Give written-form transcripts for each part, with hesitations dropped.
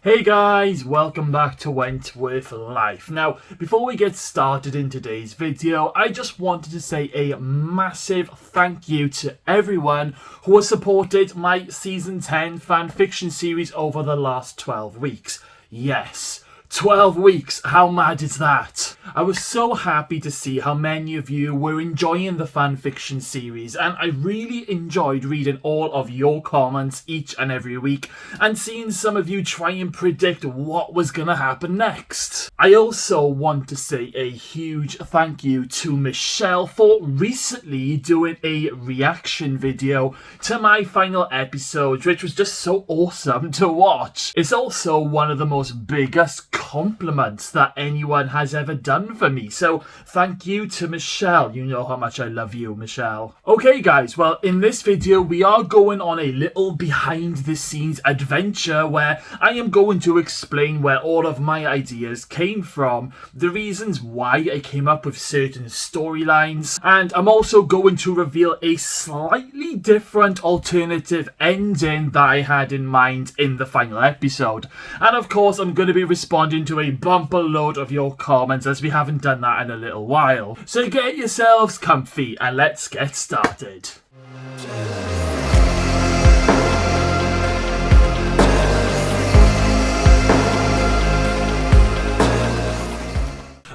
Hey guys, welcome back to Wentworth Life. Now, before we get started in today's video, I just wanted to say a massive thank you to everyone who has supported my Season 10 fanfiction series over the last 12 weeks. Yes, 12 weeks, how mad is that? I was so happy to see how many of you were enjoying the fanfiction series, and I really enjoyed reading all of your comments each and every week and seeing some of you try and predict what was gonna happen next. I also want to say a huge thank you to Michelle for recently doing a reaction video to my final episode, which was just so awesome to watch. It's also one of the most biggest compliments that anyone has ever done for me, so thank you to Michelle. You know how much I love you, Michelle. Okay guys, well in this video we are going on a little behind the scenes adventure where I am going to explain where all of my ideas came from, the reasons why I came up with certain storylines, and I'm also going to reveal a slightly different alternative ending that I had in mind in the final episode. And of course I'm going to be responding to a bumper load of your comments, as we haven't done that in a little while. So get yourselves comfy and let's get started.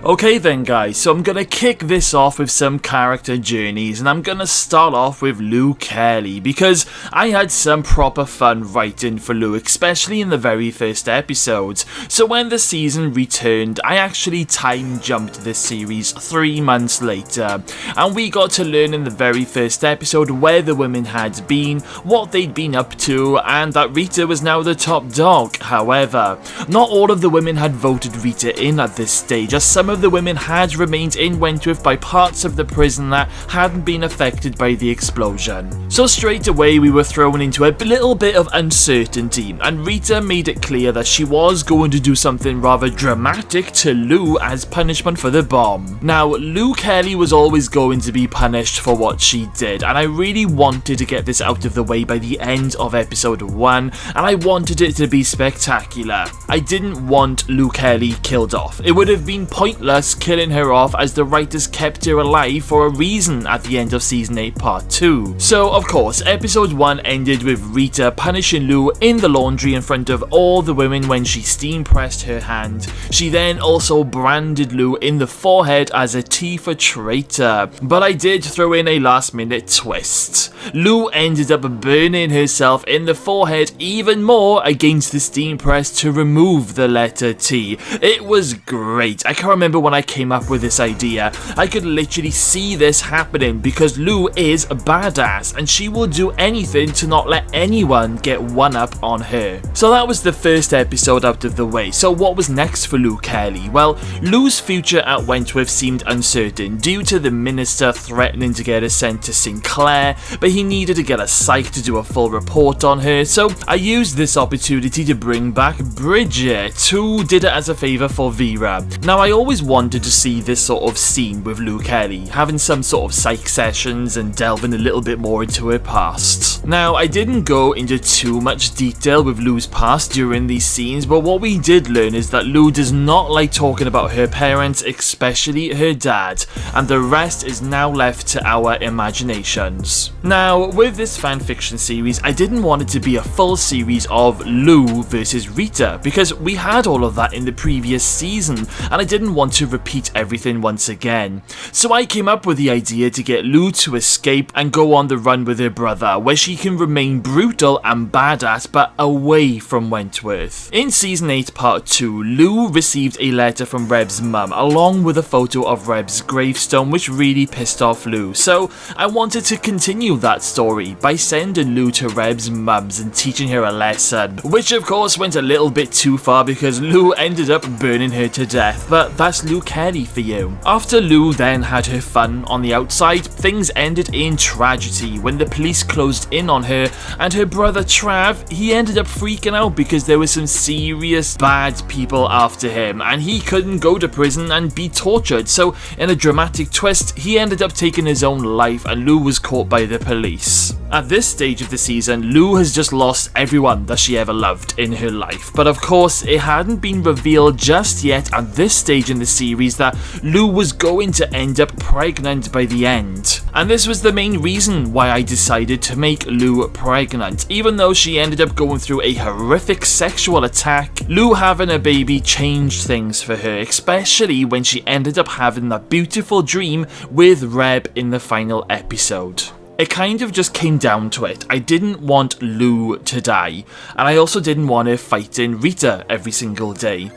Okay then guys, so I'm gonna kick this off with some character journeys, and I'm gonna start off with Lou Kelly because I had some proper fun writing for Lou, especially in the very first episodes. So when the season returned, I actually time jumped this series 3 months later, and we got to learn in the very first episode where the women had been, what they'd been up to, and that Rita was now the top dog. However, not all of the women had voted Rita in at this stage, as some of the women had remained in Wentworth by parts of the prison that hadn't been affected by the explosion. So straight away we were thrown into a little bit of uncertainty, and Rita made it clear that she was going to do something rather dramatic to Lou as punishment for the bomb. Now, Lou Kelly was always going to be punished for what she did, and I really wanted to get this out of the way by the end of episode 1, and I wanted it to be spectacular. I didn't want Lou Kelly killed off. It would have been pointless killing her off, as the writers kept her alive for a reason at the end of season 8 part 2. So of course episode 1 ended with Rita punishing Lou in the laundry in front of all the women when she steam pressed her hand. She then also branded Lou in the forehead as a T for traitor, but I did throw in a last minute twist. Lou ended up burning herself in the forehead even more against the steam press to remove the letter T. It was great. I can't remember when I came up with this idea. I could literally see this happening because Lou is a badass and she will do anything to not let anyone get one up on her. So that was the first episode out of the way. So what was next for Lou Kelly? Well, Lou's future at Wentworth seemed uncertain due to the minister threatening to get her sent to Sinclair, but he needed to get a psych to do a full report on her, so I used this opportunity to bring back Bridget, who did it as a favour for Vera. Now I always wanted to see this sort of scene with Lou Kelly, having some sort of psych sessions and delving a little bit more into her past. Now, I didn't go into too much detail with Lou's past during these scenes, but what we did learn is that Lou does not like talking about her parents, especially her dad, and the rest is now left to our imaginations. Now, with this fanfiction series, I didn't want it to be a full series of Lou versus Rita, because we had all of that in the previous season, and I didn't want to repeat everything once again. So I came up with the idea to get Lou to escape and go on the run with her brother, where she can remain brutal and badass but away from Wentworth. In season 8 part 2, Lou received a letter from Reb's mum along with a photo of Reb's gravestone, which really pissed off Lou. So I wanted to continue that story by sending Lou to Reb's mum's and teaching her a lesson, which of course went a little bit too far because Lou ended up burning her to death, but that's that's Lou Kelly for you. After Lou then had her fun on the outside, things ended in tragedy when the police closed in on her, and her brother Trav, he ended up freaking out because there were some serious bad people after him and he couldn't go to prison and be tortured. So in a dramatic twist, he ended up taking his own life and Lou was caught by the police. At this stage of the season, Lou has just lost everyone that she ever loved in her life, but of course it hadn't been revealed just yet at this stage in the series that Lou was going to end up pregnant by the end. And this was the main reason why I decided to make Lou pregnant. Even though she ended up going through a horrific sexual attack, Lou having a baby changed things for her, especially when she ended up having that beautiful dream with Reb in the final episode. It kind of just came down to it. I didn't want Lou to die, and I also didn't want her fighting Rita every single day.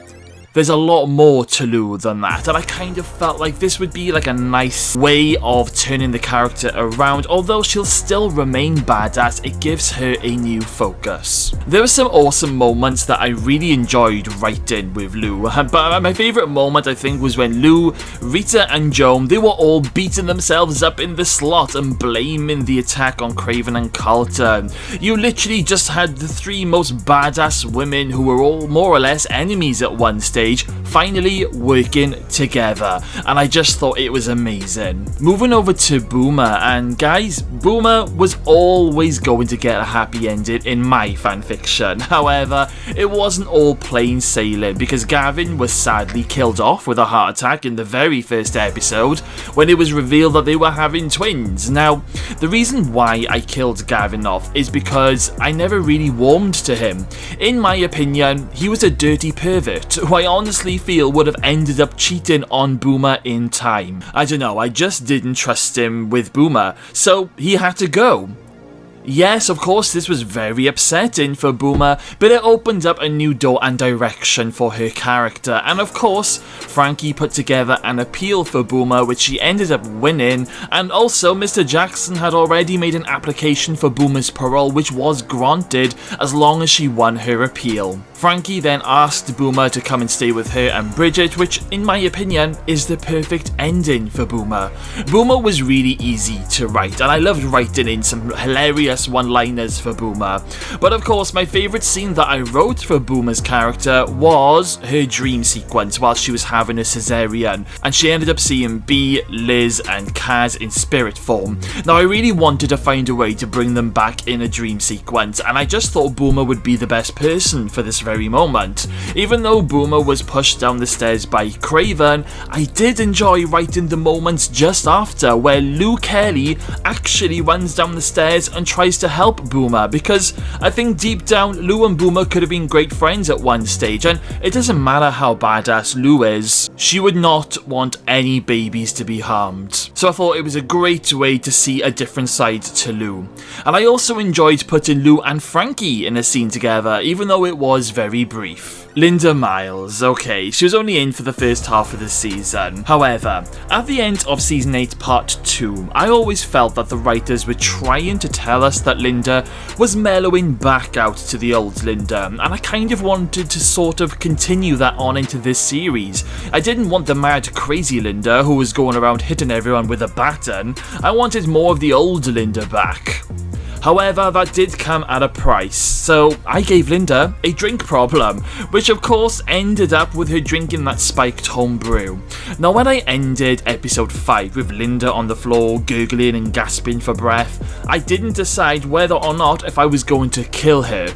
There's a lot more to Lou than that, and I kind of felt like this would be like a nice way of turning the character around. Although she'll still remain badass, it gives her a new focus. There were some awesome moments that I really enjoyed writing with Lou, but my favourite moment I think was when Lou, Rita and Joan, they were all beating themselves up in the slot and blaming the attack on Craven and Carlton. You literally just had the three most badass women who were all more or less enemies at one stage finally working together, and I just thought it was amazing. Moving over to Boomer, and guys, Boomer was always going to get a happy ending in my fanfiction. However, it wasn't all plain sailing because Gavin was sadly killed off with a heart attack in the very first episode when it was revealed that they were having twins. Now, the reason why I killed Gavin off is because I never really warmed to him. In my opinion, he was a dirty pervert who I honestly feel would have ended up cheating on Boomer in time. I don't know, I just didn't trust him with Boomer, so he had to go. Yes, of course, this was very upsetting for Boomer, but it opened up a new door and direction for her character, and of course, Frankie put together an appeal for Boomer which she ended up winning, and also Mr. Jackson had already made an application for Boomer's parole which was granted as long as she won her appeal. Frankie then asked Boomer to come and stay with her and Bridget, which in my opinion is the perfect ending for Boomer. Boomer was really easy to write and I loved writing in some hilarious one-liners for Boomer. But of course my favourite scene that I wrote for Boomer's character was her dream sequence while she was having a cesarean, and she ended up seeing Bea, Liz and Kaz in spirit form. Now I really wanted to find a way to bring them back in a dream sequence, and I just thought Boomer would be the best person for this very moment. Even though Boomer was pushed down the stairs by Craven, I did enjoy writing the moments just after where Lou Kelly actually runs down the stairs and tries to help Boomer, because I think deep down Lou and Boomer could have been great friends at one stage, and it doesn't matter how badass Lou is, she would not want any babies to be harmed. So I thought it was a great way to see a different side to Lou. And I also enjoyed putting Lou and Frankie in a scene together, even though it was very brief. Linda Miles, okay, she was only in for the first half of the season. However, at the end of season 8 part 2, I always felt that the writers were trying to tell us that Linda was mellowing back out to the old Linda, and I kind of wanted to sort of continue that on into this series. I didn't want the mad crazy Linda who was going around hitting everyone with a baton. I wanted more of the old Linda back. However, that did come at a price, so I gave Linda a drink problem, which of course ended up with her drinking that spiked homebrew. Now when I ended episode 5 with Linda on the floor gurgling and gasping for breath, I didn't decide whether or not if I was going to kill her.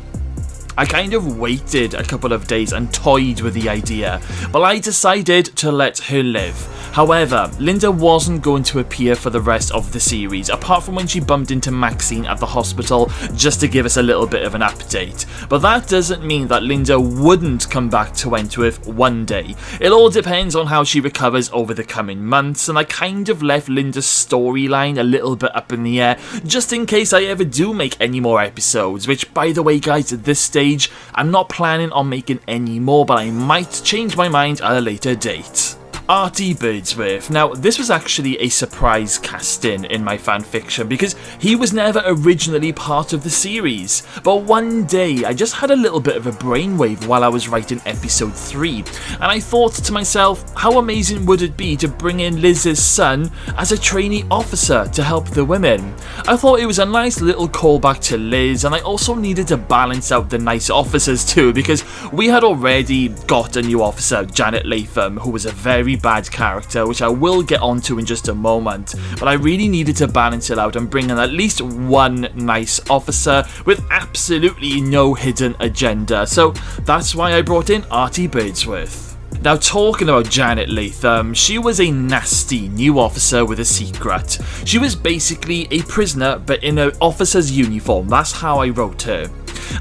I kind of waited a couple of days and toyed with the idea, but I decided to let her live. However, Linda wasn't going to appear for the rest of the series, apart from when she bumped into Maxine at the hospital just to give us a little bit of an update. But that doesn't mean that Linda wouldn't come back to Wentworth one day. It all depends on how she recovers over the coming months, and I kind of left Linda's storyline a little bit up in the air, just in case I ever do make any more episodes, which by the way guys, at this stage, I'm not planning on making any more, but I might change my mind at a later date. Artie Birdsworth. Now, this was actually a surprise casting in my fanfiction because he was never originally part of the series. But one day, I just had a little bit of a brainwave while I was writing episode 3, and I thought to myself, how amazing would it be to bring in Liz's son as a trainee officer to help the women? I thought it was a nice little callback to Liz, and I also needed to balance out the nice officers too, because we had already got a new officer, Janet Latham, who was a very bad character, which I will get onto in just a moment, but I really needed to balance it out and bring in at least one nice officer with absolutely no hidden agenda, so that's why I brought in Artie Birdsworth. Now, talking about Janet Latham, she was a nasty new officer with a secret. She was basically a prisoner but in an officer's uniform, that's how I wrote her.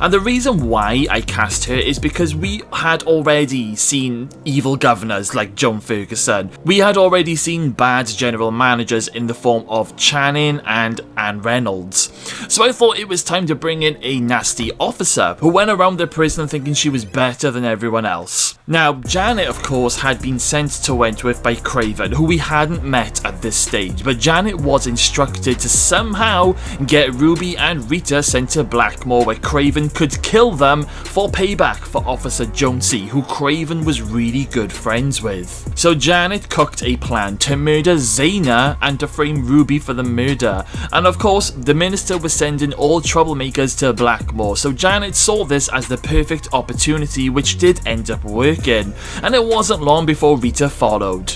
And the reason why I cast her is because we had already seen evil governors like Joan Ferguson. We had already seen bad general managers in the form of Channing and Anne Reynolds. So I thought it was time to bring in a nasty officer who went around the prison thinking she was better than everyone else. Now, Janet, of course, had been sent to Wentworth by Craven, who we hadn't met at this stage, but Janet was instructed to somehow get Ruby and Rita sent to Blackmore, where Craven could kill them for payback for Officer Jonesy, who Craven was really good friends with. So Janet cooked a plan to murder Zaina and to frame Ruby for the murder, and of course the minister was sending all troublemakers to Blackmore, so Janet saw this as the perfect opportunity, which did end up working, and it wasn't long before Rita followed.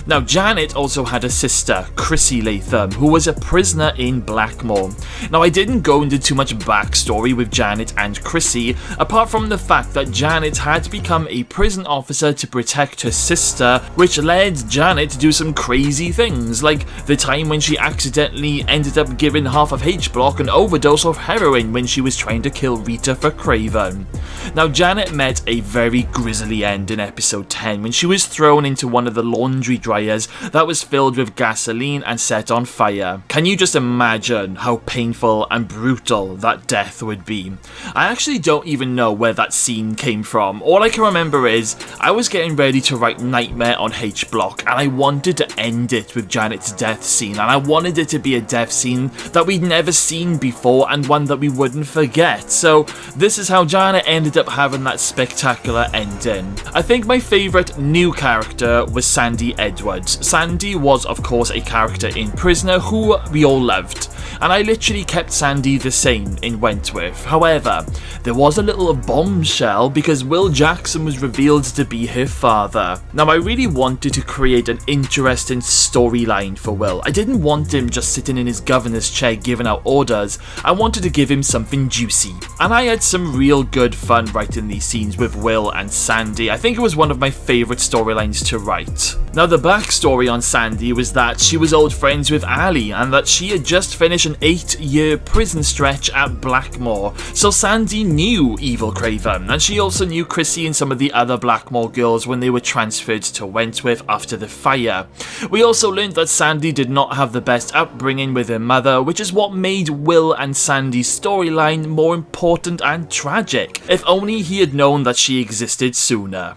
Now, Janet also had a sister, Chrissy Latham, who was a prisoner in Blackmore. Now, I didn't go into too much backstory with Janet and Chrissy, apart from the fact that Janet had become a prison officer to protect her sister, which led Janet to do some crazy things, like the time when she accidentally ended up giving half of H-Block an overdose of heroin when she was trying to kill Rita for Craven. Now, Janet met a very grisly end in episode 10 when she was thrown into one of the laundry dryers that was filled with gasoline and set on fire. Can you just imagine how painful and brutal that death would be? I actually don't even know where that scene came from. All I can remember is I was getting ready to write Nightmare on H-Block, and I wanted to end it with Janet's death scene, and I wanted it to be a death scene that we'd never seen before and one that we wouldn't forget. So this is how Janet ended up having that spectacular ending. I think my favourite new character was Sandy Edwards. Sandy was, of course, a character in Prisoner who we all loved, and I literally kept Sandy the same in Wentworth. However, there was a little bombshell because Will Jackson was revealed to be her father. Now, I really wanted to create an interesting storyline for Will. I didn't want him just sitting in his governor's chair giving out orders. I wanted to give him something juicy, and I had some real good fun writing these scenes with Will and Sandy. I think it was one of my favourite storylines to write. Now, the backstory on Sandy was that she was old friends with Ali and that she had just finished an 8-year prison stretch at Blackmore, so Sandy knew Evil Craven, and she also knew Chrissy and some of the other Blackmore girls when they were transferred to Wentworth after the fire. We also learned that Sandy did not have the best upbringing with her mother, which is what made Will and Sandy's storyline more important and tragic. If only he had known that she existed sooner.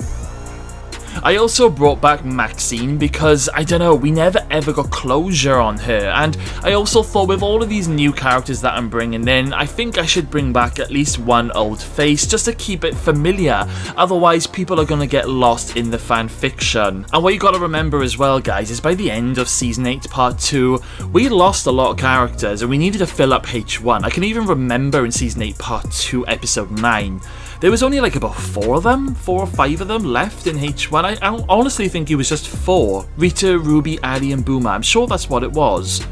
I also brought back Maxine because, I don't know, we never ever got closure on her, and I also thought with all of these new characters that I'm bringing in, I think I should bring back at least one old face just to keep it familiar, otherwise people are going to get lost in the fan fiction. And what you got to remember as well, guys, is by the end of Season 8 Part 2, we lost a lot of characters and we needed to fill up H1. I can even remember in Season 8 Part 2 Episode 9, there was only like about 4 or 5 of them left in H1. I honestly think it was just 4. Rita, Ruby, Ali and Boomer. I'm sure that's what it was.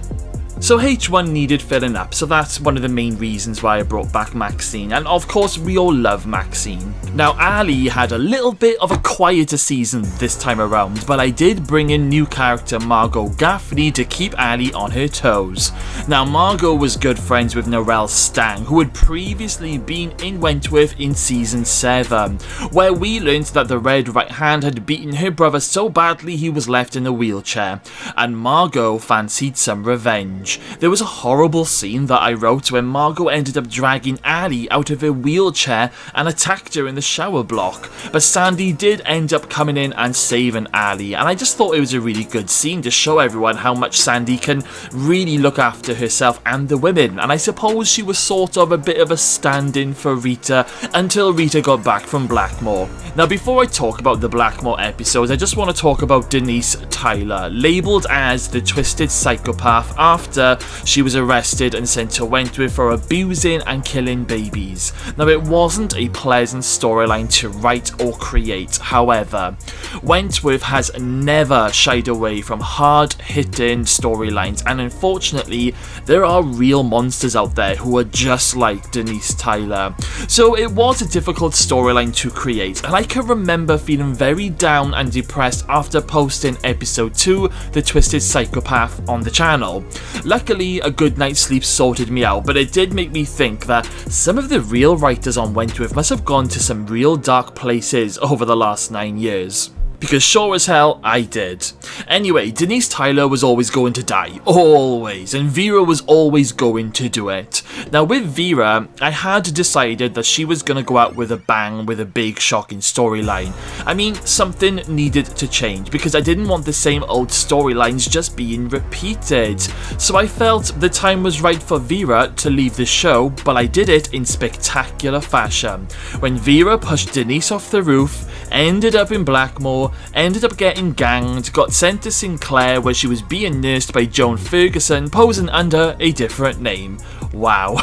So H1 needed filling up, so that's one of the main reasons why I brought back Maxine, and of course we all love Maxine. Now, Ali had a little bit of a quieter season this time around, but I did bring in new character Margot Gaffney to keep Ali on her toes. Now, Margot was good friends with Narelle Stang, who had previously been in Wentworth in Season 7, where we learnt that the Red Right Hand had beaten her brother so badly he was left in a wheelchair, and Margot fancied some revenge. revenge. There was a horrible scene that I wrote when Margot ended up dragging Artie out of her wheelchair and attacked her in the shower block, but Sandy did end up coming in and saving Artie, and I just thought it was a really good scene to show everyone how much Sandy can really look after herself and the women, and I suppose she was sort of a bit of a stand-in for Rita until Rita got back from Blackmore. Now before I talk about the Blackmore episodes, I just want to talk about Denise Tyler, labelled as the twisted psychopath after she was arrested and sent to Wentworth for abusing and killing babies. Now it wasn't a pleasant storyline to write or create, however, Wentworth has never shied away from hard-hitting storylines, and unfortunately there are real monsters out there who are just like Denise Tyler. So it was a difficult storyline to create, and I can remember feeling very down and depressed after posting episode 2, The Twisted Psychopath, on the channel. Luckily, a good night's sleep sorted me out, but it did make me think that some of the real writers on Wentworth must have gone to some real dark places over the last 9 years. Because sure as hell, I did. Anyway, Denise Tyler was always going to die. Always. And Vera was always going to do it. Now with Vera, I had decided that she was going to go out with a bang with a big shocking storyline. I mean, something needed to change because I didn't want the same old storylines just being repeated. So I felt the time was right for Vera to leave the show, but I did it in spectacular fashion. When Vera pushed Denise off the roof, ended up in Blackmore, ended up getting ganged, got sent to Sinclair where she was being nursed by Joan Ferguson, posing under a different name. Wow.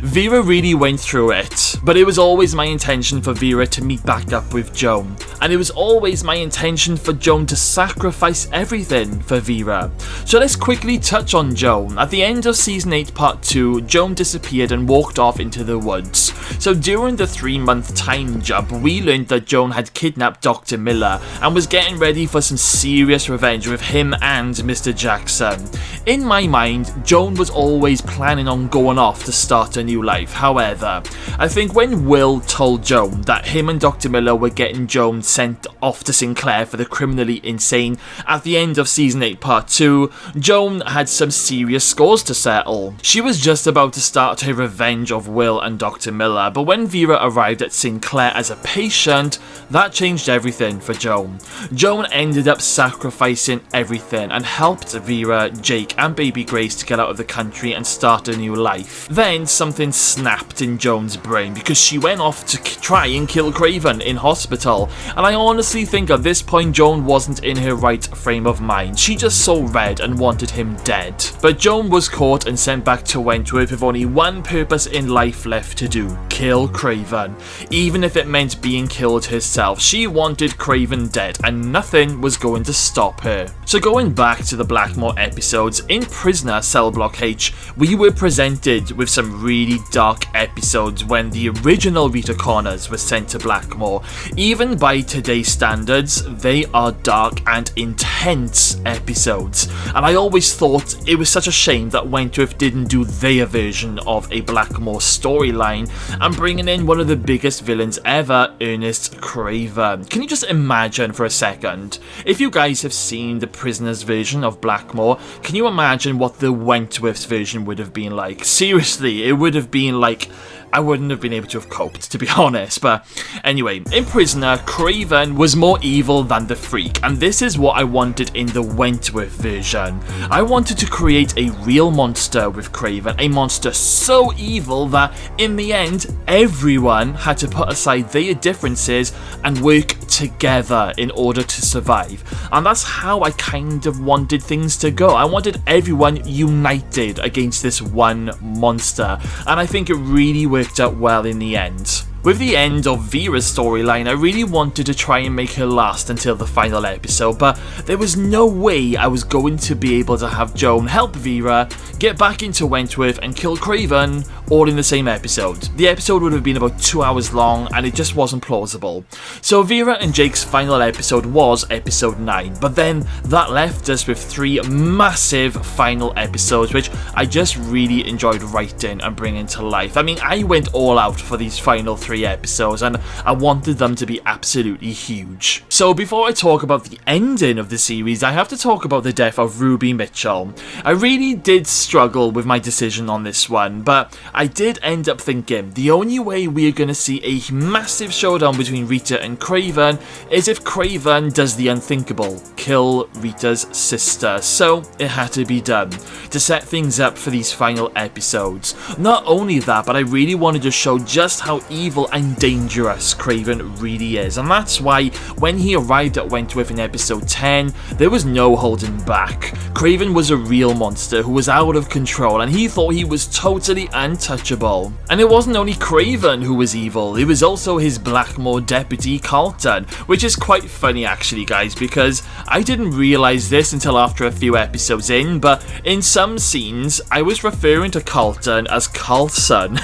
Vera really went through it, but it was always my intention for Vera to meet back up with Joan, and it was always my intention for Joan to sacrifice everything for Vera. So let's quickly touch on Joan. At the end of season 8 part 2, Joan disappeared and walked off into the woods. So during the 3-month time jump, we learned that Joan had kidnapped Dr. Miller and was getting ready for some serious revenge with him and Mr. Jackson. In my mind, Joan was always planning on going off to start a new life. However, I think when Will told Joan that him and Dr. Miller were getting Joan sent off to Sinclair for the criminally insane at the end of season 8 part 2, Joan had some serious scores to settle. She was just about to start her revenge of Will and Dr. Miller, but when Vera arrived at Sinclair as a patient, that changed everything for Joan. Joan ended up sacrificing everything and helped Vera, Jake and baby Grace to get out of the country and start a new life. Then something snapped in Joan's brain because she went off to try and kill CRAIGz in hospital, and I honestly think at this point Joan wasn't in her right frame of mind. She just saw red and wanted him dead. But Joan was caught and sent back to Wentworth with only one purpose in life left to do: kill CRAIGz. Even if it meant being killed herself, she wanted CRAIGz dead and nothing was going to stop her. So going back to the Blackmore episodes, in Prisoner Cell Block H, we were presented with some really dark episodes when the original Rita Connors was sent to Blackmore. Even by today's standards, they are dark and intense episodes, and I always thought it was such a shame that Wentworth didn't do their version of a Blackmore storyline and bringing in one of the biggest villains ever, Ernest Craven. Can you just imagine for a second, if you guys have seen the Prisoners version of Blackmore, can you imagine what the Wentworth's version would have been like? Seriously, it would have been like, I wouldn't have been able to have coped, to be honest. But anyway, in Prisoner, Craven was more evil than the Freak, and this is what I wanted in the Wentworth version. I wanted to create a real monster with Craven, a monster so evil that in the end, everyone had to put aside their differences and work together in order to survive. And that's how I kind of wanted things to go. I wanted everyone united against this one monster, and I think it really worked out well in the end. With the end of Vera's storyline, I really wanted to try and make her last until the final episode, but there was no way I was going to be able to have Joan help Vera get back into Wentworth and kill Craven all in the same episode. The episode would have been about 2 hours long, and it just wasn't plausible. So Vera and Jake's final episode was episode 9, but then that left us with 3 massive final episodes, which I just really enjoyed writing and bringing to life. I mean, I went all out for these final 3 episodes, and I wanted them to be absolutely huge. So before I talk about the ending of the series, I have to talk about the death of Ruby Mitchell. I really did struggle with my decision on this one, but I did end up thinking the only way we are going to see a massive showdown between Rita and Craven is if Craven does the unthinkable, kill Rita's sister. So it had to be done to set things up for these final episodes. Not only that, but I really wanted to show just how evil and dangerous Craven really is, and that's why when he arrived at Wentworth in episode 10, there was no holding back. Craven was a real monster who was out of control, and he thought he was totally untouchable. And it wasn't only Craven who was evil, it was also his Blackmore deputy Carlton, which is quite funny actually, guys, because I didn't realise this until after a few episodes in, but in some scenes I was referring to Carlton as Carlson.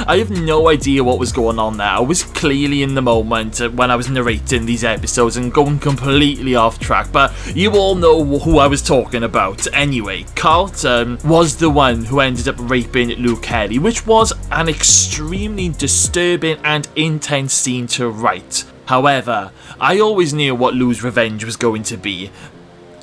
I have no idea what was going on there. I was clearly in the moment when I was narrating these episodes and going completely off track, but you all know who I was talking about. Anyway, Carlton was the one who ended up raping Lou Kelly, which was an extremely disturbing and intense scene to write. However, I always knew what Lou's revenge was going to be.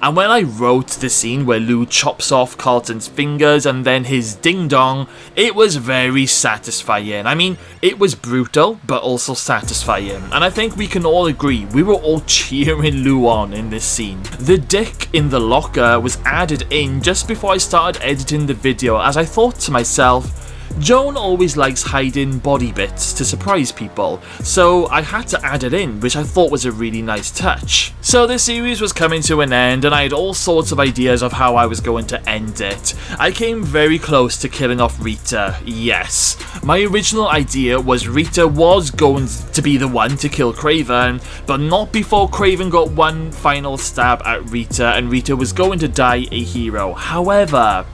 And when I wrote the scene where Lou chops off Carlton's fingers and then his ding-dong, it was very satisfying. I mean, it was brutal, but also satisfying. And I think we can all agree, we were all cheering Lou on in this scene. The dick in the locker was added in just before I started editing the video, as I thought to myself, Joan always likes hiding body bits to surprise people, so I had to add it in, which I thought was a really nice touch. So the series was coming to an end, and I had all sorts of ideas of how I was going to end it. I came very close to killing off Rita, yes. My original idea was Rita was going to be the one to kill Craven, but not before Craven got one final stab at Rita, and Rita was going to die a hero. However,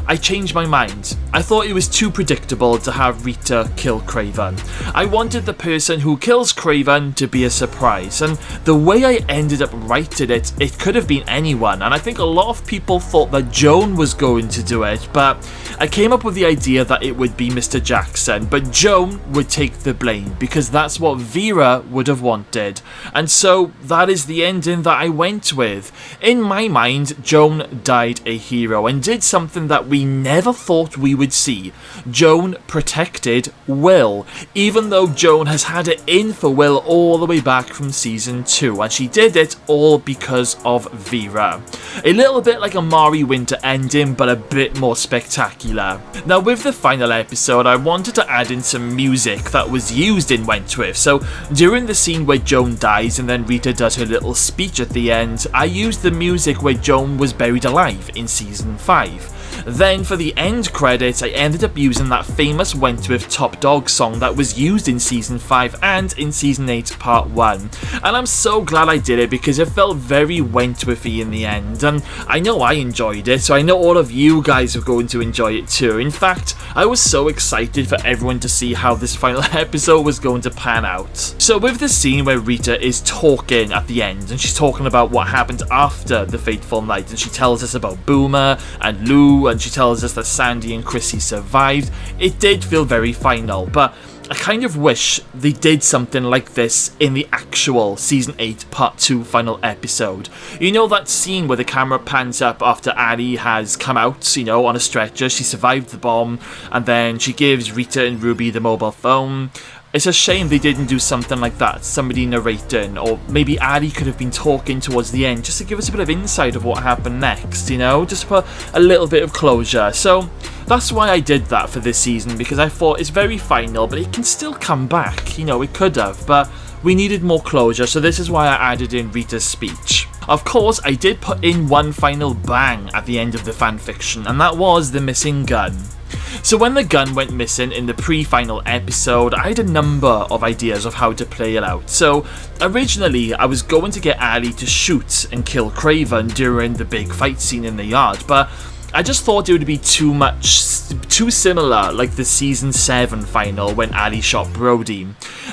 I changed my mind. I thought it was too predictable to have Rita kill Craven. I wanted the person who kills Craven to be a surprise, and the way I ended up writing it, it could have been anyone, and I think a lot of people thought that Joan was going to do it, but I came up with the idea that it would be Mr. Jackson, but Joan would take the blame, because that's what Vera would have wanted, and so that is the ending that I went with. In my mind, Joan died a hero, and did something that we never thought we would see. Joan protected Will, even though Joan has had it in for Will all the way back from season 2, and she did it all because of Vera. A little bit like a Mari Winter ending, but a bit more spectacular. Now with the final episode, I wanted to add in some music that was used in Wentworth, so during the scene where Joan dies and then Rita does her little speech at the end, I used the music where Joan was buried alive in season 5. Then for the end credits, I ended up using that famous Wentworth Top Dog song that was used in season 5 and in season 8 part 1. And I'm so glad I did it because it felt very Wentworthy in the end, and I know I enjoyed it, so I know all of you guys are going to enjoy it too. In fact, I was so excited for everyone to see how this final episode was going to pan out. So with the scene where Rita is talking at the end, and she's talking about what happened after the fateful night, and she tells us about Boomer and Lou, and she tells us that Sandy and Chrissy survived, it did feel very final, but I kind of wish they did something like this in the actual season 8 part 2 final episode. You know that scene where the camera pans up after Artie has come out, you know, on a stretcher, she survived the bomb, and then she gives Rita and Ruby the mobile phone. It's a shame they didn't do something like that, somebody narrating, or maybe Artie could have been talking towards the end just to give us a bit of insight of what happened next, you know, just for a little bit of closure. So that's why I did that for this season, because I thought it's very final, but it can still come back, you know, it could have, but we needed more closure, so this is why I added in Rita's speech. Of course, I did put in one final bang at the end of the fanfiction, and that was the missing gun. So when the gun went missing in the pre-final episode, I had a number of ideas of how to play it out. So originally I was going to get Artie to shoot and kill Craven during the big fight scene in the yard, but I just thought it would be too similar, like the season 7 final when Ali shot Brody.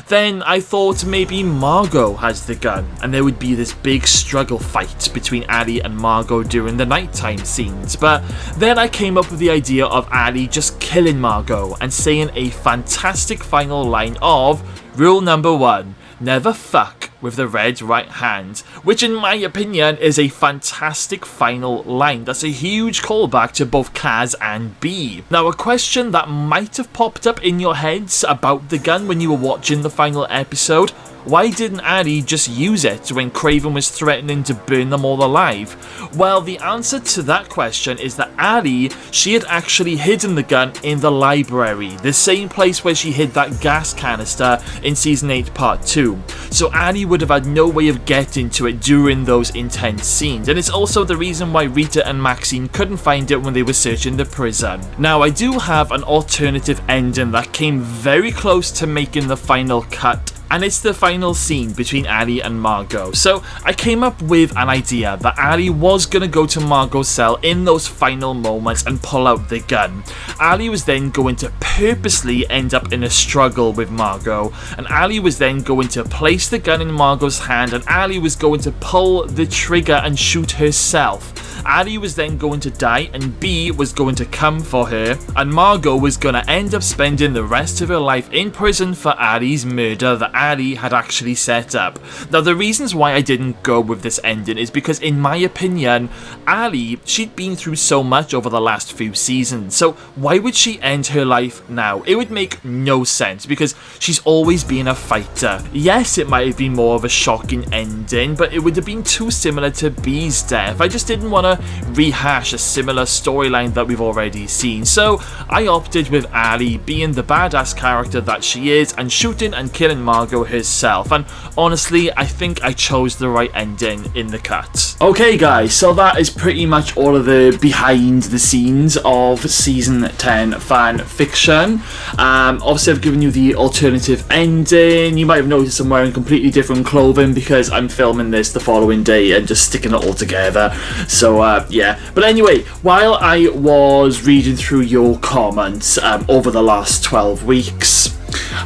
Then I thought maybe Margot has the gun, and there would be this big struggle fight between Ali and Margot during the nighttime scenes. But then I came up with the idea of Ali just killing Margot and saying a fantastic final line of rule number 1, never fuck with the red right hand, which in my opinion is a fantastic final line. That's a huge callback to both Kaz and B. Now, a question that might have popped up in your heads about the gun when you were watching the final episode: why didn't Ali just use it when Craven was threatening to burn them all alive? Well, the answer to that question is that Ali, she had actually hidden the gun in the library, the same place where she hid that gas canister in Season 8 Part 2. So Ali would have had no way of getting to it during those intense scenes, and it's also the reason why Rita and Maxine couldn't find it when they were searching the prison. Now, I do have an alternative ending that came very close to making the final cut, and it's the final scene between Ali and Margot. So I came up with an idea that Ali was going to go to Margot's cell in those final moments and pull out the gun. Ali was then going to purposely end up in a struggle with Margot, and Ali was then going to place the gun in Margot's hand, and Ali was going to pull the trigger and shoot herself. Ali was then going to die, and B was going to come for her, and Margot was going to end up spending the rest of her life in prison for Ali's murder that Ali had actually set up. Now, the reasons why I didn't go with this ending is because, in my opinion, Ali, she'd been through so much over the last few seasons, so why would she end her life now? It would make no sense, because she's always been a fighter. Yes, it might have been more of a shocking ending, but it would have been too similar to B's death. I just didn't want to rehash a similar storyline that we've already seen, so I opted with Ali being the badass character that she is and shooting and killing Margot herself, and honestly I think I chose the right ending in the cut. Okay guys, so that is pretty much all of the behind the scenes of season 10 fan fiction. Obviously I've given you the alternative ending. You might have noticed I'm wearing completely different clothing because I'm filming this the following day and just sticking it all together, so yeah. But anyway, while I was reading through your comments over the last 12 weeks,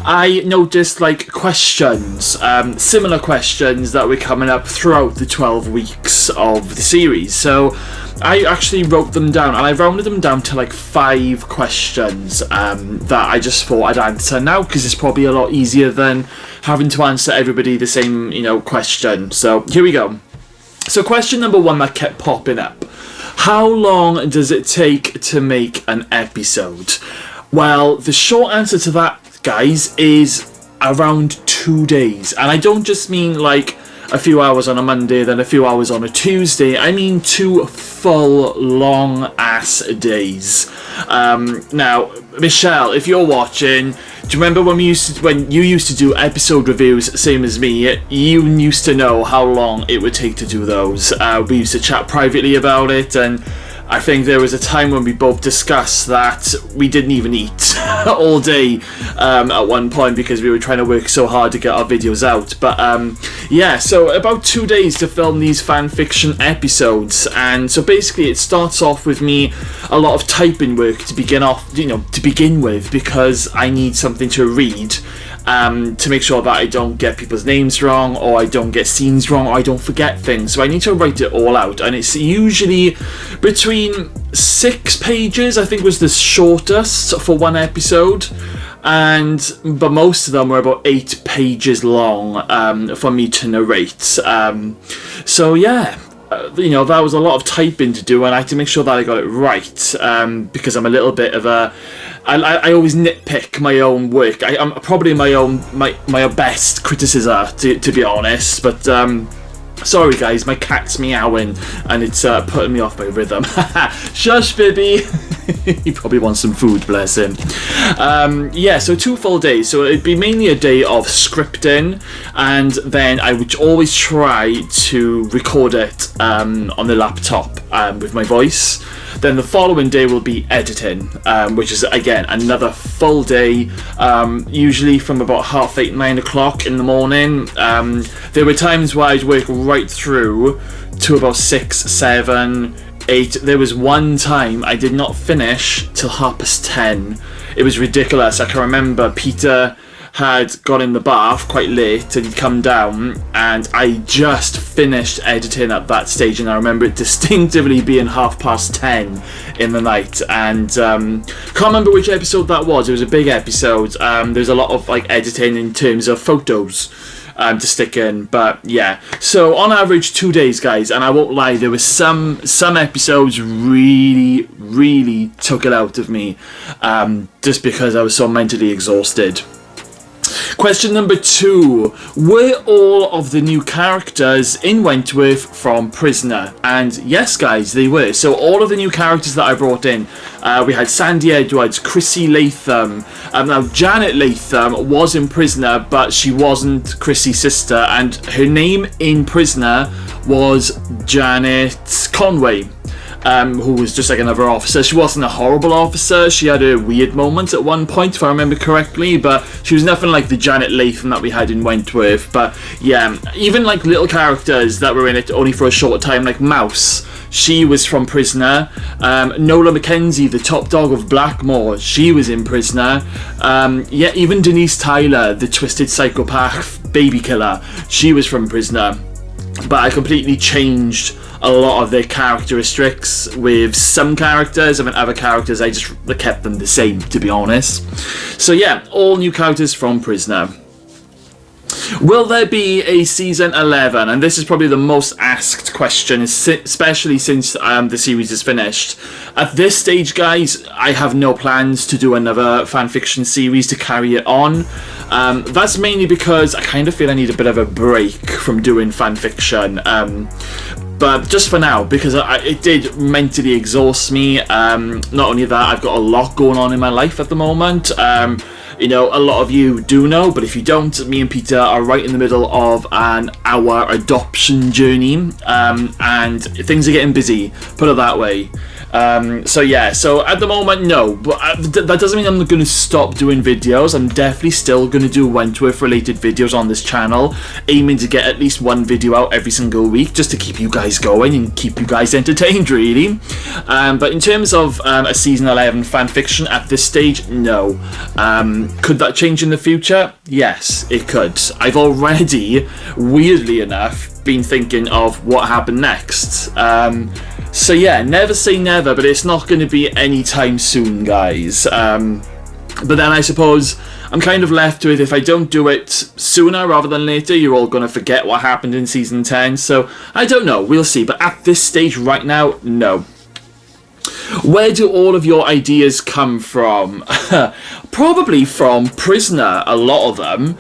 I noticed like questions, similar questions that were coming up throughout the 12 weeks of the series. So I actually wrote them down, and I rounded them down to like 5 questions that I just thought I'd answer now, because it's probably a lot easier than having to answer everybody the same, question. So here we go. So question number 1 that kept popping up: how long does it take to make an episode? Well, the short answer to that, guys, is around 2 days. And I don't just mean like a few hours on a Monday, then a few hours on a Tuesday. I mean 2 full long ass days. Now, Michelle, if you're watching, do you remember when you used to do episode reviews, same as me? You used to know how long it would take to do those. We used to chat privately about it, and I think there was a time when we both discussed that we didn't even eat all day at one point because we were trying to work so hard to get our videos out. But yeah, so about 2 days to film these fan fiction episodes, and so basically it starts off with me a lot of typing work to begin with, because I need something to read. To make sure that I don't get people's names wrong, or I don't get scenes wrong, or I don't forget things. So I need to write it all out, and it's usually between 6 pages, I think was the shortest for one episode, but most of them were about 8 pages long for me to narrate. So yeah. That was a lot of typing to do, and I had to make sure that I got it right, because I'm a little bit of a... I always nitpick my own work. I'm probably my best criticism, to be honest, but sorry guys, my cat's meowing, and it's putting me off my rhythm. Shush, baby! He probably wants some food, bless him. Yeah, so 2 full days. So it'd be mainly a day of scripting, and then I would always try to record it on the laptop with my voice. Then the following day will be editing, which is again another full day, usually from about 8:30, 9 o'clock in the morning. There were times where I'd work right through to about 6, 7, 8. There was one time I did not finish till 10:30. It was ridiculous. I can remember Peter had got in the bath quite late and he'd come down, and I just finished editing at that stage, and I remember it distinctively being 10:30 in the night, and can't remember which episode that was. It was a big episode. There's a lot of like editing in terms of photos to stick in, but yeah, so on average 2 days, guys, and I won't lie, there was some episodes really took it out of me, just because I was so mentally exhausted. Question number 2. Were all of the new characters in Wentworth from Prisoner? And yes, guys, they were. So all of the new characters that I brought in, we had Sandy Edwards, Chrissy Latham. Now, Janet Latham was in Prisoner, but she wasn't Chrissy's sister, and her name in Prisoner was Janet Conway. Who was just like another officer. She wasn't a horrible officer. She had a weird moment at one point, if I remember correctly, but she was nothing like the Janet Latham that we had in Wentworth. But yeah, even like little characters that were in it only for a short time, like Mouse, she was from Prisoner. Nola Mackenzie, the top dog of Blackmore, she was in Prisoner. Yeah, even Denise Tyler, the twisted psychopath baby killer, she was from Prisoner. But I completely changed a lot of their characteristics with some characters, and then other characters I just kept them the same, to be honest. So yeah, all new characters from Prisoner. Will there be a season 11? And this is probably the most asked question, especially since the series is finished. At this stage, guys, I have no plans to do another fanfiction series to carry it on. That's mainly because I kind of feel I need a bit of a break from doing fanfiction. But just for now, because it did mentally exhaust me. Not only that, I've got a lot going on in my life at the moment. You know, a lot of you do know, but if you don't, me and Peter are right in the middle of our adoption journey, and things are getting busy, put it that way. So yeah, so at the moment, no, but that doesn't mean I'm going to stop doing videos. I'm definitely still going to do Wentworth related videos on this channel, aiming to get at least one video out every single week, just to keep you guys going and keep you guys entertained, really. But in terms of a season 11 fanfiction at this stage, no. Could that change in the future? Yes, it could. I've already, weirdly enough, been thinking of what happened next. So yeah, never say never, but it's not going to be anytime soon, guys. But then I suppose I'm kind of left with, if I don't do it sooner rather than later, you're all going to forget what happened in season 10. So I don't know, we'll see. But at this stage right now, no. Where do all of your ideas come from? Probably from Prisoner, a lot of them.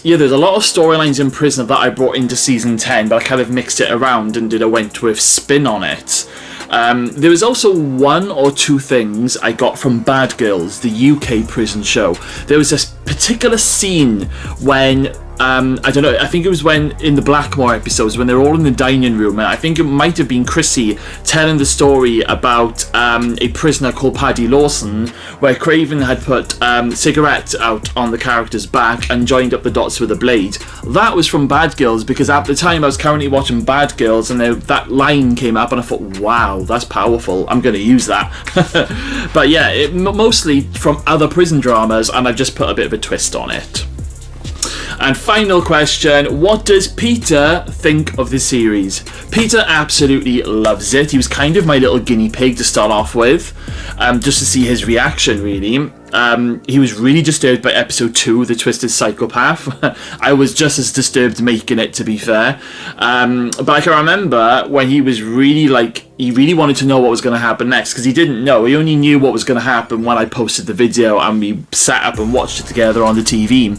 Yeah, there's a lot of storylines in Prisoner that I brought into season 10, but I kind of mixed it around and did a Wentworth spin on it. There was also 1 or 2 things I got from Bad Girls, the UK prison show. There was this particular scene when I don't know, I think it was when in the Blackmore episodes when they're all in the dining room, and I think it might have been Chrissy telling the story about a prisoner called Paddy Lawson, where Craven had put cigarettes out on the character's back and joined up the dots with a blade. That was from Bad Girls, because at the time I was currently watching Bad Girls, and that line came up and I thought, wow, that's powerful, I'm going to use that. But yeah, mostly from other prison dramas, and I've just put a bit of a twist on it. And final question, what does Peter think of the series? Peter absolutely loves it. He was kind of my little guinea pig to start off with, just to see his reaction, really. He was really disturbed by episode 2, The Twisted Psychopath. I was just as disturbed making it, to be fair. But I can remember when he was really he really wanted to know what was going to happen next, because he didn't know. He only knew what was going to happen when I posted the video and we sat up and watched it together on the TV.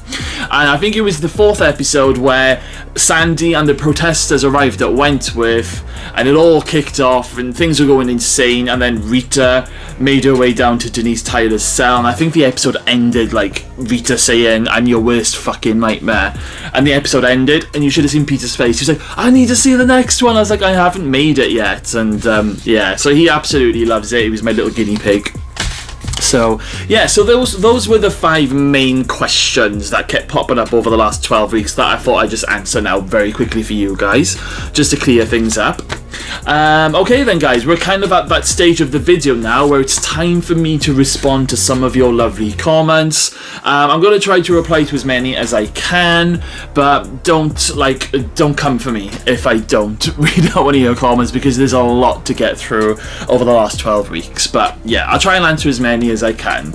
And I think it was the 4th episode where Sandy and the protesters arrived at Wentworth, and it all kicked off and things were going insane, and then Rita made her way down to Denise Tyler's cell, and I think the episode ended like Rita saying, "I'm your worst fucking nightmare," and the episode ended, and you should have seen Peter's face. He was like, "I need to see the next one." I was like, "I haven't made it yet," and yeah, so he absolutely loves it. He was my little guinea pig. So yeah, so those were the 5 main questions that kept popping up over the last 12 weeks that I thought I'd just answer now very quickly for you guys, just to clear things up. Okay then guys, we're kind of at that stage of the video now where it's time for me to respond to some of your lovely comments. I'm going to try to reply to as many as I can, but don't come for me if I don't read out one of your comments, because there's a lot to get through over the last 12 weeks. But yeah, I'll try and answer as many as I can.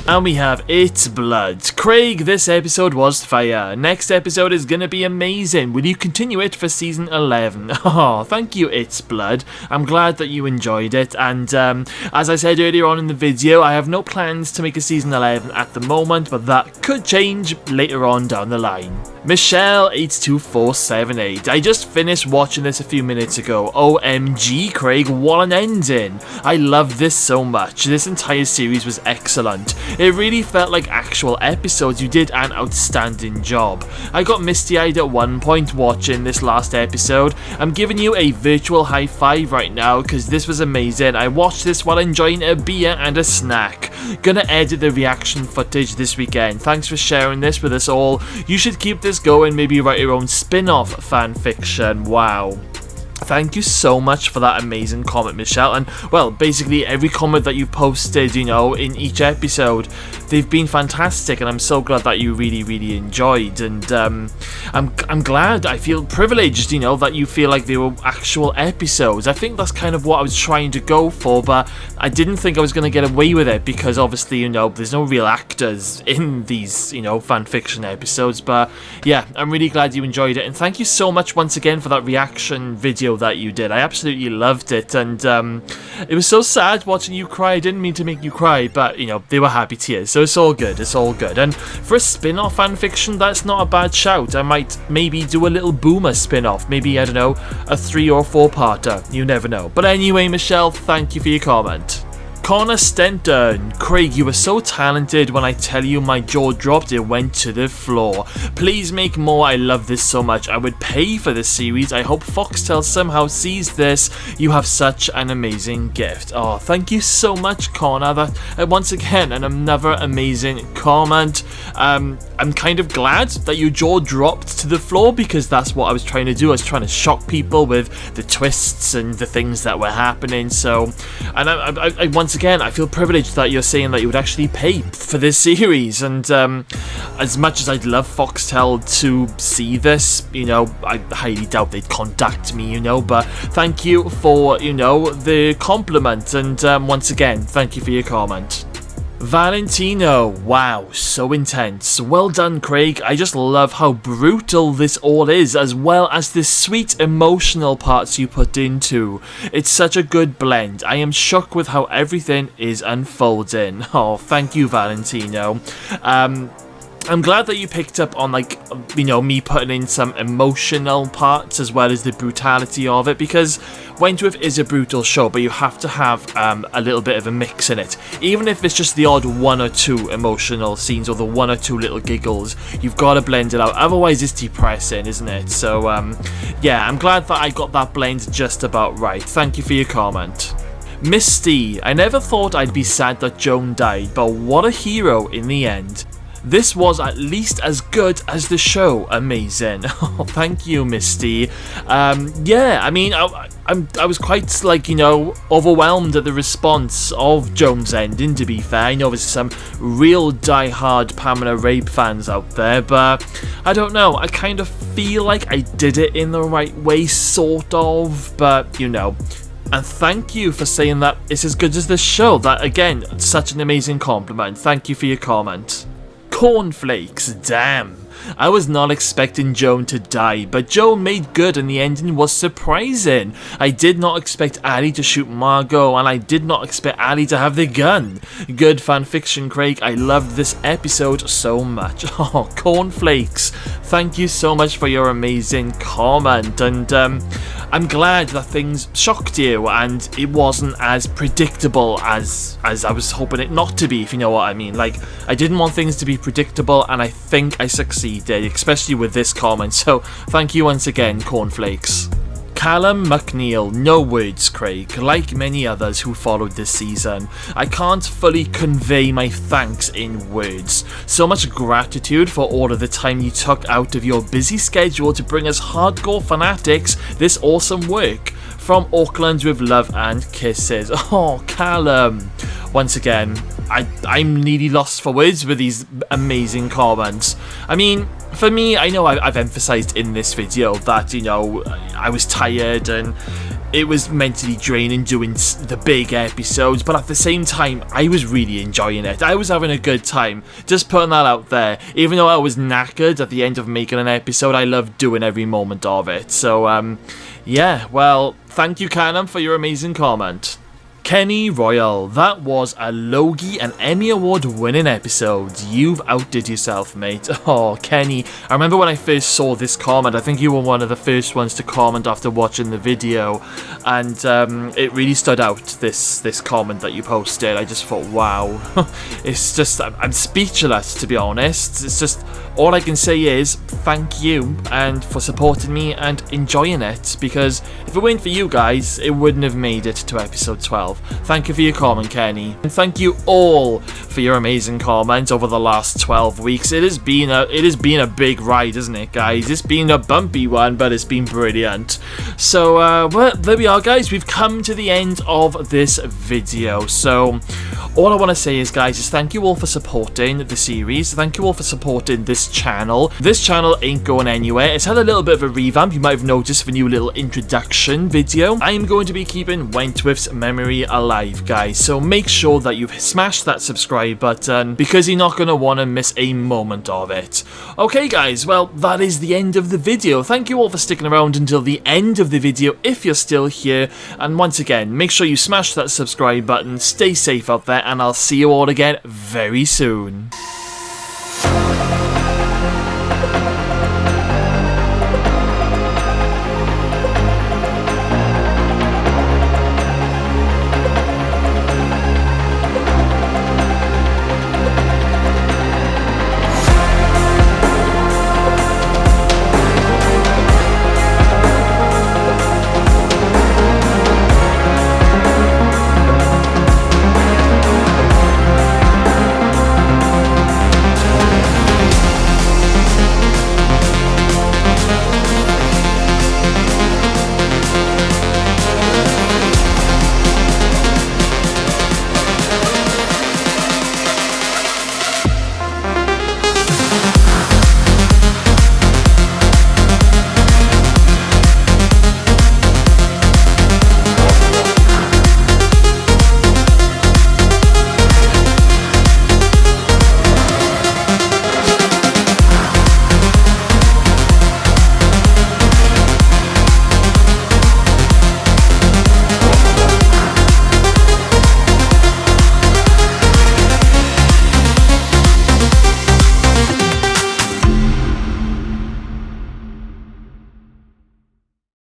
And we have It's Blood. Craig, this episode was fire. Next episode is gonna be amazing. Will you continue it for season 11? Oh, thank you, It's Blood. I'm glad that you enjoyed it. And as I said earlier on in the video, I have no plans to make a season 11 at the moment, but that could change later on down the line. Michelle82478. I just finished watching this a few minutes ago. OMG, Craig, what an ending. I love this so much. This entire series was excellent. It really felt like actual episodes. You did an outstanding job. I got misty-eyed at one point watching this last episode. I'm giving you a virtual high five right now because this was amazing. I watched this while enjoying a beer and a snack. Gonna edit the reaction footage this weekend. Thanks for sharing this with us all. You should keep this going, maybe write your own spin-off fanfiction. Wow. Thank you so much for that amazing comment, Michelle. And, well, basically every comment that you posted, you know, in each episode, they've been fantastic, and I'm so glad that you really, really enjoyed. And I'm glad, I feel privileged, you know, that you feel like they were actual episodes. I think that's kind of what I was trying to go for, but I didn't think I was going to get away with it because, obviously, you know, there's no real actors in these, you know, fanfiction episodes. But, yeah, I'm really glad you enjoyed it. And thank you so much once again for that reaction video that you did. I absolutely loved it, and it was so sad watching you cry. I didn't mean to make you cry, but you know, they were happy tears, so it's all good, it's all good. And for a spin-off fanfiction, that's not a bad shout. I might maybe do a little Boomer spin-off, maybe, I don't know, a 3 or 4-parter, you never know. But anyway, Michelle, thank you for your comment. Connor Stenton. Craig, you were so talented. When I tell you my jaw dropped, it went to the floor. Please make more. I love this so much. I would pay for this series. I hope Foxtel somehow sees this. You have such an amazing gift. Oh, thank you so much, Connor. That once again, another amazing comment. I'm kind of glad that your jaw dropped to the floor, because that's what I was trying to do. I was trying to shock people with the twists and the things that were happening. So, and I once again, I feel privileged that you're saying that you would actually pay for this series. And as much as I'd love Foxtel to see this, you know, I highly doubt they'd contact me, you know, but thank you for, you know, the compliment. And once again, thank you for your comment. Valentino, wow, so intense. Well done, Craig. I just love how brutal this all is, as well as the sweet emotional parts you put into. It's such a good blend. I am shook with how everything is unfolding. Oh, thank you, Valentino. I'm glad that you picked up on, like, you know, me putting in some emotional parts as well as the brutality of it, because Wentworth is a brutal show, but you have to have a little bit of a mix in it. Even if it's just the odd 1 or 2 emotional scenes or the 1 or 2 little giggles, you've got to blend it out. Otherwise, it's depressing, isn't it? So, yeah, I'm glad that I got that blend just about right. Thank you for your comment. Misty, I never thought I'd be sad that Joan died, but what a hero in the end. This was at least as good as the show. Amazing. Oh, thank you, Misty. Yeah, I mean, I was quite, like, you know, overwhelmed at the response of Joan's ending, to be fair. I know there's some real die-hard Pamela Rabe fans out there, but I don't know. I kind of feel like I did it in the right way, sort of, but, you know. And thank you for saying that it's as good as the show. That, again, such an amazing compliment. Thank you for your comment. Cornflakes, damn. I was not expecting Joan to die, but Joan made good and the ending was surprising. I did not expect Artie to shoot Margot, and I did not expect Artie to have the gun. Good fanfiction, Craig. I loved this episode so much. Oh, Cornflakes, thank you so much for your amazing comment, and I'm glad that things shocked you and it wasn't as predictable as I was hoping it not to be, if you know what I mean. Like, I didn't want things to be predictable, and I think I succeeded, especially with this comment, so thank you once again, Cornflakes. Callum McNeil, no words, Craig. Like many others who followed this season, I can't fully convey my thanks in words. So much gratitude for all of the time you took out of your busy schedule to bring us hardcore fanatics this awesome work. From Auckland with love and kisses. Oh, Callum. Once again, I'm nearly lost for words with these amazing comments. I mean, for me, I know I've emphasised in this video that, you know, I was tired and it was mentally draining doing the big episodes, but at the same time, I was really enjoying it. I was having a good time. Just putting that out there. Even though I was knackered at the end of making an episode, I loved doing every moment of it. So, yeah, well, thank you, Callum, for your amazing comment. Kenny Royal, that was a Logie and Emmy Award winning episode. You've outdid yourself, mate. Oh, Kenny, I remember when I first saw this comment, I think you were one of the first ones to comment after watching the video, and it really stood out, this comment that you posted. I just thought, wow. It's just, I'm speechless, to be honest. It's just, all I can say is thank you and for supporting me and enjoying it, because if it weren't for you guys, it wouldn't have made it to episode 12. Thank you for your comment, Kenny, and thank you all for your amazing comments over the last 12 weeks. It has been a big ride, isn't it, guys? It's been a bumpy one, but it's been brilliant. So well, there we are, guys. We've come to the end of this video. So all I want to say is, guys, is thank you all for supporting the series. Thank you all for supporting this channel. This channel ain't going anywhere. It's had a little bit of a revamp. You might have noticed the new little introduction video. I am going to be keeping Wentworth's memory alive, guys, so make sure that you've smashed that subscribe button, because you're not going to want to miss a moment of it. Okay, guys, well, that is the end of the video. Thank you all for sticking around until the end of the video if you're still here, and once again, make sure you smash that subscribe button, stay safe out there, and I'll see you all again very soon.